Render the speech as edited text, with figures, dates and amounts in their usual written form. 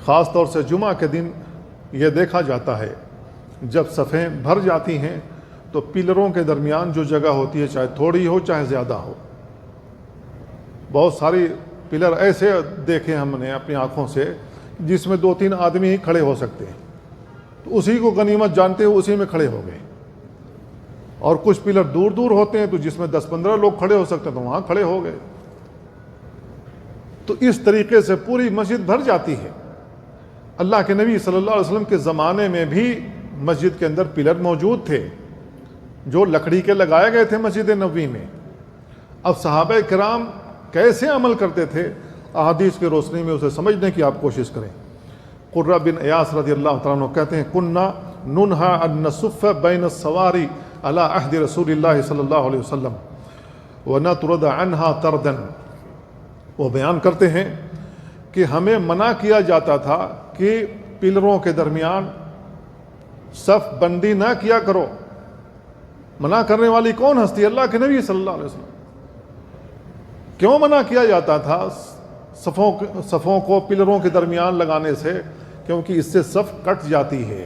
خاص طور سے جمعہ کے دن یہ دیکھا جاتا ہے جب صفیں بھر جاتی ہیں تو پلروں کے درمیان جو جگہ ہوتی ہے چاہے تھوڑی ہو چاہے زیادہ ہو، بہت ساری پلر ایسے دیکھے ہم نے اپنی آنکھوں سے جس میں 2-3 آدمی ہی کھڑے ہو سکتے ہیں، تو اسی کو غنیمت جانتے ہوئے اسی میں کھڑے ہو گئے۔ اور کچھ پلر دور دور ہوتے ہیں تو جس میں 10-15 لوگ کھڑے ہو سکتے ہیں تو وہاں کھڑے ہو گئے۔ تو اس طریقے سے پوری مسجد بھر جاتی ہے۔ اللہ کے نبی صلی اللہ علیہ وسلم کے زمانے میں بھی مسجد کے اندر پلر موجود تھے جو لکڑی کے لگائے گئے تھے مسجد نبوی میں۔ اب صحابہ کرام کیسے عمل کرتے تھے، احادیث کی روشنی میں اسے سمجھنے کی آپ کوشش کریں۔ قرہ بن ایاس رضی اللہ تعالیٰ عنہ کہتے ہیں کننا ننہا ان نصف بین السواری علی عہد رسول اللہ صلی اللہ علیہ وسلم ونطرد عنہا تردن۔ وہ بیان کرتے ہیں کہ ہمیں منع کیا جاتا تھا کہ پلروں کے درمیان صف بندی نہ کیا کرو۔ منع کرنے والی کون ہستی؟ اللہ کے نبی صلی اللہ علیہ وسلم۔ کیوں منع کیا جاتا تھا صفوں کو پلروں کے درمیان لگانے سے؟ کیونکہ اس سے صف کٹ جاتی ہے۔